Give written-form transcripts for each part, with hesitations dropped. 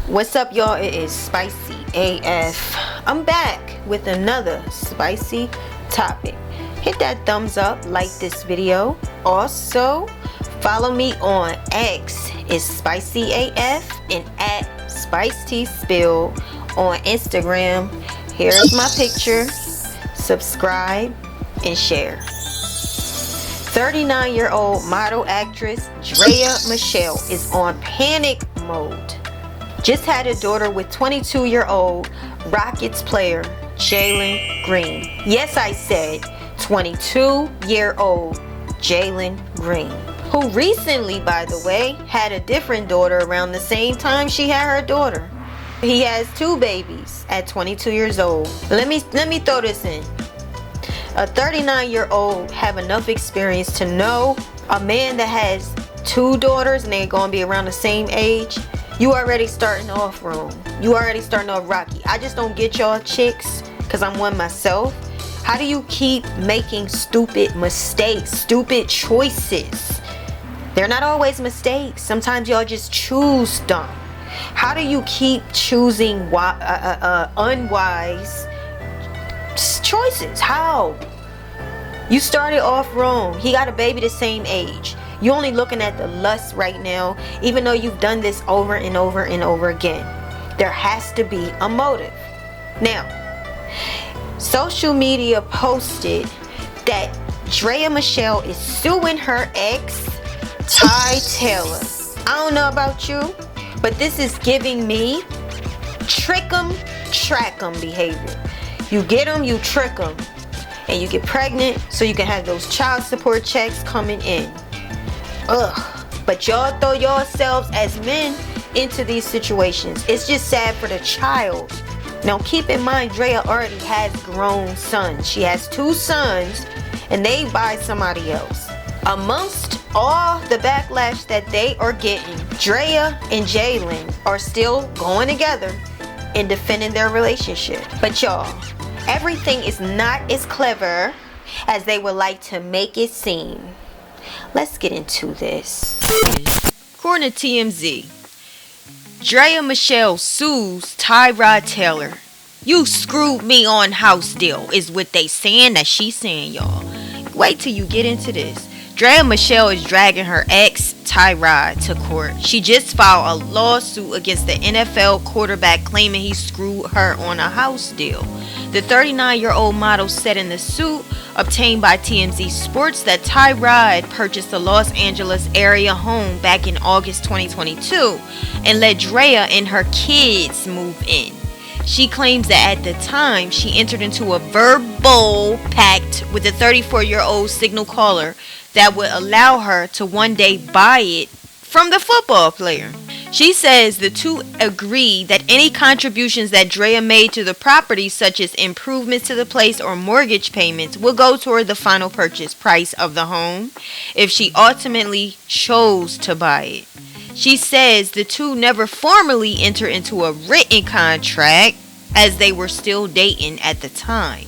What's up, y'all? It is Spicy AF. I'm back with another spicy topic. Hit that thumbs up, like this video. Also, follow me on X, it's Spicy AF, and at SpiceTSpill on Instagram. Here's my picture. Subscribe and share. 39-year-old model actress Draya Michele is on panic mode. Just had a daughter with 22-year-old Rockets player Jalen Green. Yes, I said 22-year-old Jalen Green, who recently, by the way, had a different daughter around the same time she had her daughter. He has two babies at 22 years old. Let me throw this in. A 39-year-old have enough experience to know a man that has two daughters and they're gonna be around the same age. You already starting off wrong. You already starting off rocky. I just don't get y'all chicks, because I'm one myself. How do you keep making stupid mistakes, stupid choices? They're not always mistakes. Sometimes y'all just choose dumb. How do you keep choosing unwise choices? How? You started off wrong. He got a baby the same age. You're only looking at the lust right now, even though you've done this over and over and over again. There has to be a motive. Now, social media posted that Draya Michele is suing her ex, Ty Taylor. I don't know about you, but this is giving me trick 'em, track 'em behavior. You get them, you trick them, and you get pregnant so you can have those child support checks coming in. Ugh. But y'all throw yourselves as men into these situations. It's just sad for the child. Now keep in mind, Draya already has grown sons. She has two sons, and they by somebody else. Amongst all the backlash that they are getting, Draya and Jalen are still going together and defending their relationship. But y'all, everything is not as clever as they would like to make it seem. Let's get into this. According to TMZ, Draya Michele sues Tyrod Taylor. You screwed me on house deal is what they saying that she's saying, y'all. Wait till you get into this. Draya Michele is dragging her ex, Tyrod, to court. She just filed a lawsuit against the NFL quarterback claiming he screwed her on a house deal. The 39-year-old model said in the suit obtained by TMZ Sports that Tyrod purchased a Los Angeles area home back in August 2022 and let Draya and her kids move in. She claims that at the time she entered into a verbal pact with the 34-year-old signal caller that would allow her to one day buy it from the football player. She says the two agreed that any contributions that Draya made to the property, such as improvements to the place or mortgage payments, would go toward the final purchase price of the home if she ultimately chose to buy it. She says the two never formally entered into a written contract as they were still dating at the time.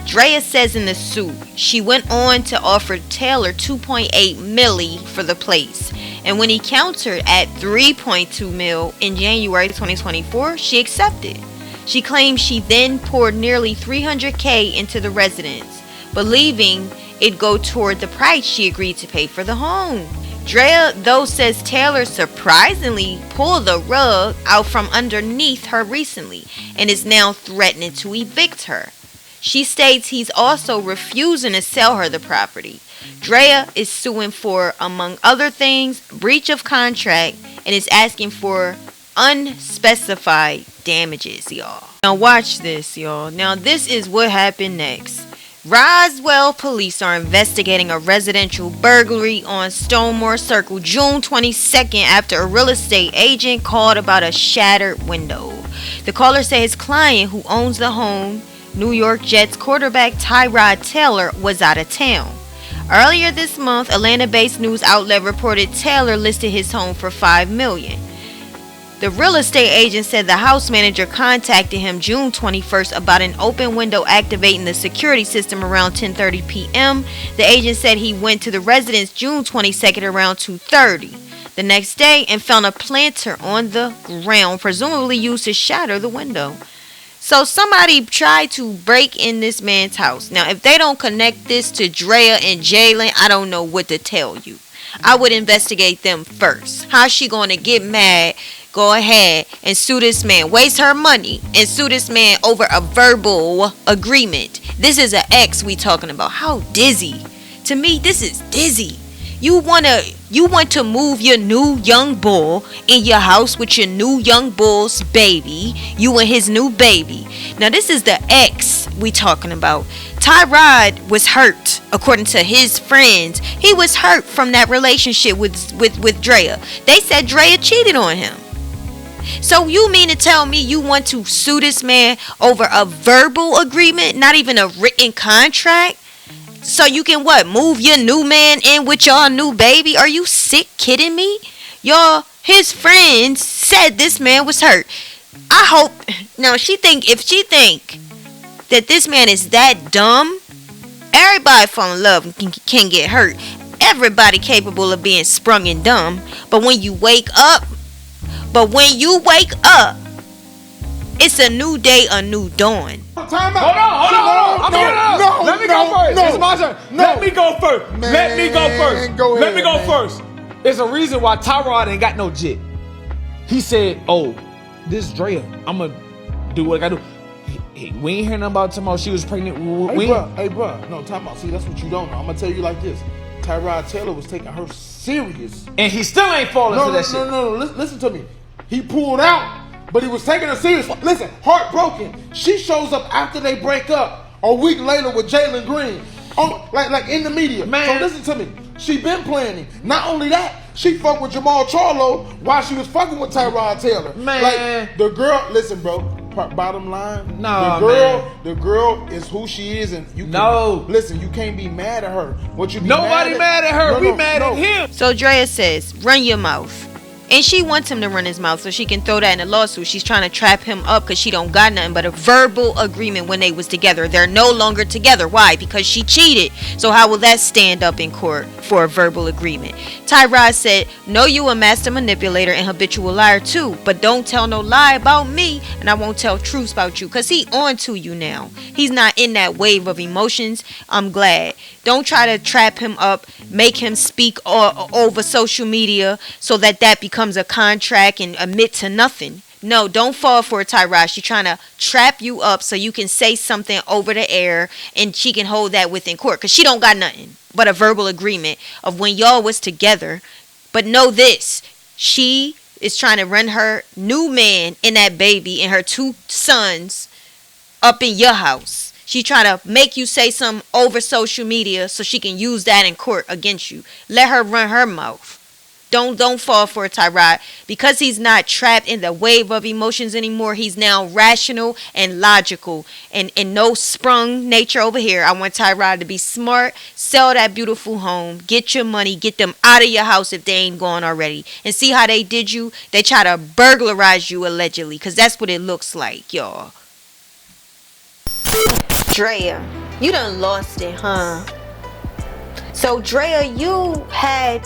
Draya says in the suit she went on to offer Taylor $2.8 million for the place, and when he countered at $3.2 million in January 2024, she accepted. She claims she then poured nearly $300,000 into the residence, believing it'd go toward the price she agreed to pay for the home. Draya, though, says Taylor surprisingly pulled the rug out from underneath her recently and is now threatening to evict her. She states he's also refusing to sell her the property. Draya is suing for, among other things, breach of contract and is asking for unspecified damages, y'all. Now watch this, y'all. Now this is what happened next. Roswell police are investigating a residential burglary on Stonemore Circle June 22nd after a real estate agent called about a shattered window. The caller said his client, who owns the home, New York Jets quarterback Tyrod Taylor, was out of town. Earlier this month, Atlanta-based news outlet reported Taylor listed his home for $5 million. The real estate agent said the house manager contacted him June 21st about an open window activating the security system around 10:30 p.m. The agent said he went to the residence June 22nd around 2:30. the next day and found a planter on the ground, presumably used to shatter the window. So somebody tried to break in this man's house. Now, if they don't connect this to Draya and Jalen, I don't know what to tell you. I would investigate them first. How's she going to get mad, go ahead and sue this man, waste her money and sue this man over a verbal agreement? This is an ex we talking about. How dizzy. To me, this is dizzy. You want to move your new young bull in your house with your new young bull's baby. You and his new baby. Now, this is the ex we talking about. Tyrod was hurt, according to his friends. He was hurt from that relationship with Draya. They said Draya cheated on him. So you mean to tell me you want to sue this man over a verbal agreement, not even a written contract? So you can what? Move your new man in with your new baby? Are you sick kidding me? Y'all, his friends said this man was hurt. I hope now if she think that this man is that dumb, everybody fall in love and can get hurt. Everybody capable of being sprung and dumb. But when you wake up, it's a new day, a new dawn. Time out. Hold on. Let me go first. It's my turn. Let me go first. Let me go first. There's a reason why Tyrod ain't got no jit. He said, "Oh, this Draya, I'm gonna do what I gotta do." We ain't hear nothing about tomorrow. She was pregnant. Hey, bro. No, time out. See, that's what you don't know. I'm gonna tell you like this. Tyrod Taylor was taking her serious, and he still ain't falling for that shit. No. Listen to me. He pulled out. But he was taking her serious. Listen, heartbroken. She shows up after they break up a week later with Jalen Green. Like in the media. Man. So listen to me. She been planning. Not only that, she fucked with Jamal Charlo while she was fucking with Tyrod Taylor. Man. Like, the girl, listen, bro. Bottom line, the girl is who she is, and you can, listen, you can't be mad at her. What you be Nobody mad at her. We mad at him. So Draya says, run your mouth. And she wants him to run his mouth so she can throw that in a lawsuit. She's trying to trap him up because she don't got nothing but a verbal agreement when they was together. They're no longer together. Why? Because she cheated. So how will that stand up in court for a verbal agreement? Tyrod said, no, you a master manipulator and habitual liar too. But don't tell no lie about me and I won't tell truths about you. Because he on to you now. He's not in that wave of emotions. I'm glad. Don't try to trap him up, make him speak over social media so that becomes a contract and admit to nothing. No, don't fall for it, Tyrod. She's trying to trap you up so you can say something over the air and she can hold that within court because she don't got nothing but a verbal agreement of when y'all was together. But know this, she is trying to run her new man and that baby and her two sons up in your house. She's trying to make you say something over social media so she can use that in court against you. Let her run her mouth. Don't fall for it, Tyrod. Because he's not trapped in the wave of emotions anymore, he's now rational and logical. And no sprung nature over here. I want Tyrod to be smart, sell that beautiful home, get your money, get them out of your house if they ain't gone already. And see how they did you? They try to burglarize you allegedly. Because that's what it looks like, y'all. Draya, you done lost it, huh? So Draya, you had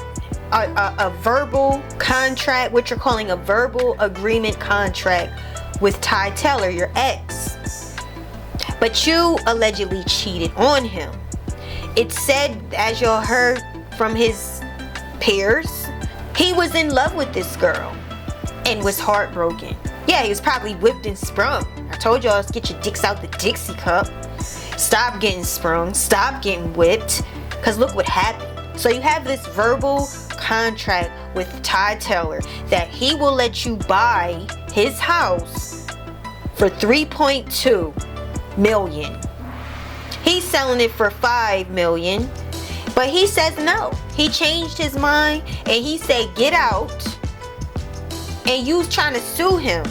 a verbal contract, what you're calling a verbal agreement contract with Ty Taylor, your ex. But you allegedly cheated on him. It said, as y'all heard from his peers, he was in love with this girl and was heartbroken. Yeah, he was probably whipped and sprung. I told y'all to get your dicks out the Dixie cup. Stop getting sprung. Stop getting whipped. Because look what happened. So you have this verbal contract with Ty Taylor that he will let you buy his house for $3.2 million. He's selling it for $5 million. But he says no. He changed his mind and he said get out. And you trying to sue him.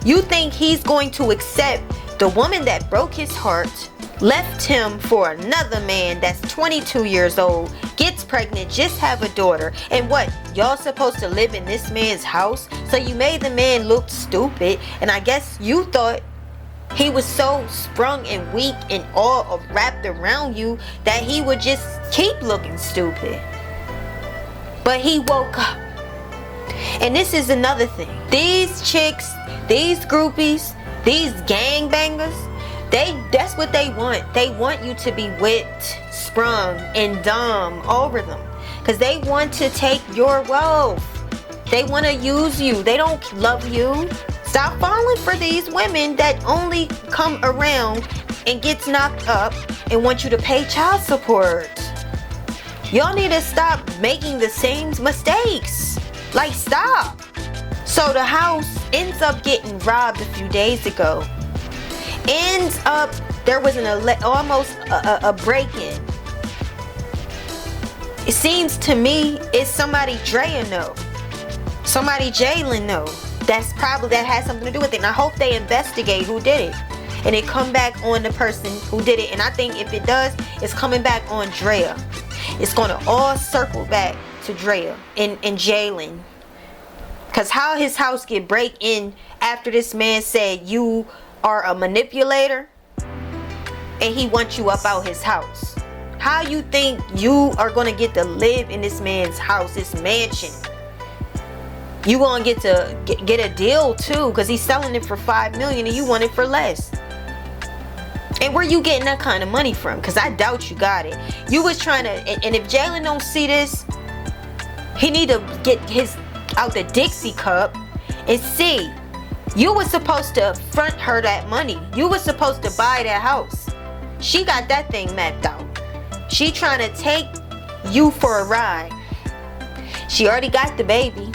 You think he's going to accept the woman that broke his heart, left him for another man that's 22 years old, gets pregnant, just have a daughter, and what? Y'all supposed to live in this man's house? So you made the man look stupid, and I guess you thought he was so sprung and weak and all wrapped around you that he would just keep looking stupid. But he woke up And this is another thing. These chicks, these groupies, these gangbangers, that's what they want. They want you to be whipped, sprung, and dumb over them. Because they want to take your wealth. They want to use you. They don't love you. Stop falling for these women that only come around and gets knocked up and want you to pay child support. Y'all need to stop making the same mistakes. Like, stop. So the house ends up getting robbed a few days ago. Ends up, there was almost a break-in. It seems to me it's somebody Draya know. Somebody Jalen know. That has something to do with it. And I hope they investigate who did it. And it come back on the person who did it. And I think if it does, it's coming back on Draya. It's going to all circle back to Draya and Jalen. Because how his house get break in after this man said you are a manipulator and he wants you up out his house. How you think you are going to get to live in this man's house, this mansion? You gonna get to get a deal too, because he's selling it for $5 million and you want it for less. And where you getting that kind of money from? Because I doubt you got it. You was trying to, and if Jalen don't see this, he need to get his out the Dixie cup and see. You was supposed to front her that money. You was supposed to buy that house. She got that thing mapped out. She trying to take you for a ride. She already got the baby.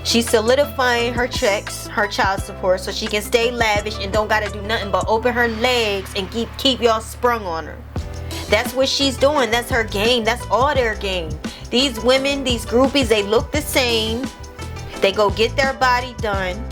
She's solidifying her checks, her child support, so she can stay lavish and don't gotta do nothing but open her legs and keep y'all sprung on her. That's what she's doing. That's her game. That's all their game. These women, these groupies, they look the same. They go get their body done.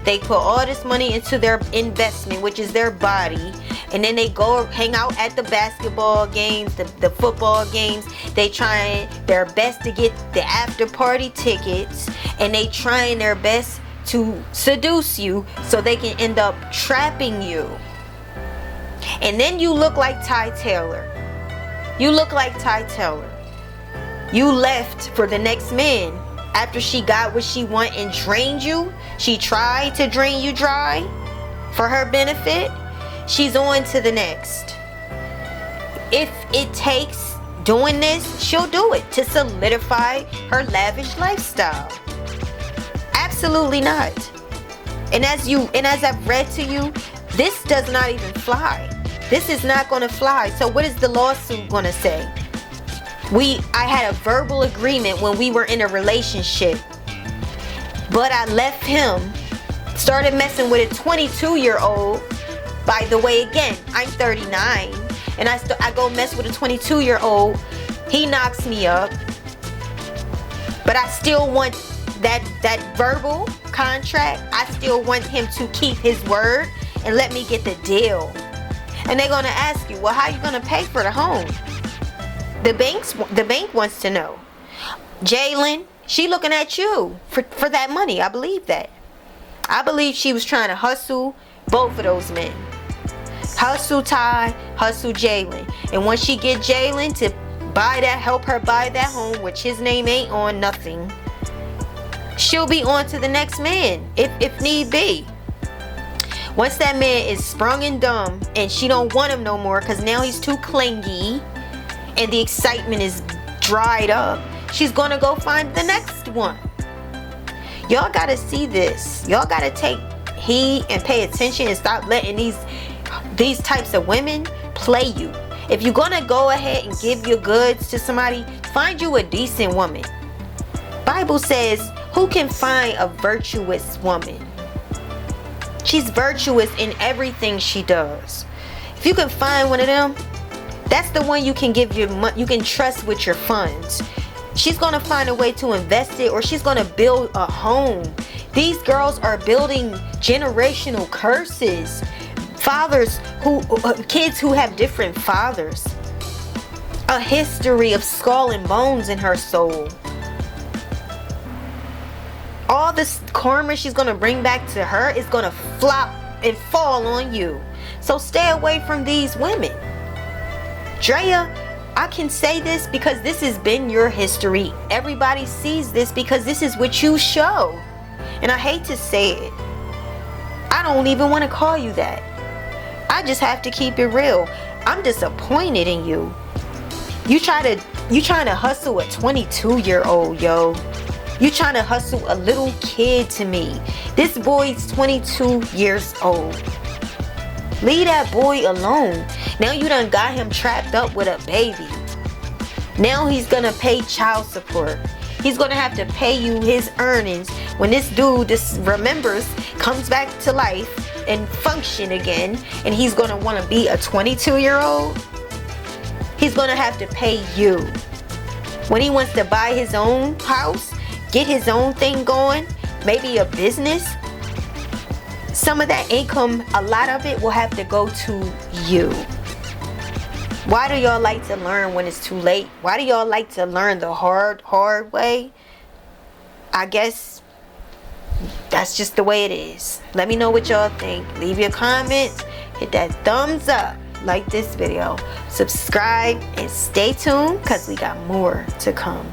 They put all this money into their investment, which is their body. And then they go hang out at the basketball games, the football games. They trying their best to get the after party tickets. And they trying their best to seduce you so they can end up trapping you. And then you look like Ty Taylor. You look like Ty Taylor. You left for the next man after she got what she want and drained you. She tried to drain you dry for her benefit. She's on to the next. If it takes doing this, she'll do it to solidify her lavish lifestyle. Absolutely not. And as I've read to you, this does not even fly. This is not going to fly. So what is the lawsuit going to say? I had a verbal agreement when we were in a relationship, but I left him, started messing with a 22-year-old. By the way, again, I'm 39, and I go mess with a 22-year-old. He knocks me up, but I still want that verbal contract. I still want him to keep his word and let me get the deal. And they're gonna ask you, well, how you gonna pay for the home? The bank wants to know. Jalen, she looking at you for that money. I believe that. I believe she was trying to hustle both of those men. Hustle Ty, hustle Jalen. And once she get Jalen to help her buy that home, which his name ain't on nothing, she'll be on to the next man, if need be. Once that man is sprung and dumb and she don't want him no more because now he's too clingy and the excitement is dried up, she's gonna go find the next one. Y'all gotta see this. Y'all gotta take heed and pay attention and stop letting these types of women play you. If you're gonna go ahead and give your goods to somebody, find you a decent woman. Bible says, who can find a virtuous woman? She's virtuous in everything she does. If you can find one of them, that's the one you can you can trust with your funds. She's gonna find a way to invest it, or she's gonna build a home. These girls are building generational curses. Kids who have different fathers. A history of skull and bones in her soul. All this karma she's gonna bring back to her is gonna flop and fall on you. So stay away from these women. Draya, I can say this because this has been your history. Everybody sees this because this is what you show. And I hate to say it. I don't even want to call you that. I just have to keep it real. I'm disappointed in you. You trying to hustle a 22-year-old, yo. You trying to hustle a little kid to me. This boy's 22 years old. Leave that boy alone. Now you done got him trapped up with a baby. Now he's gonna pay child support. He's gonna have to pay you his earnings when this dude remembers, comes back to life and function again, and he's gonna wanna be a 22-year-old. He's gonna have to pay you. When he wants to buy his own house, get his own thing going, maybe a business, some of that income, a lot of it will have to go to you. Why do y'all like to learn when it's too late? Why do y'all like to learn the hard way? I guess that's just the way it is. Let me know what y'all think. Leave your comments. Hit that thumbs up. Like this video. Subscribe and stay tuned because we got more to come.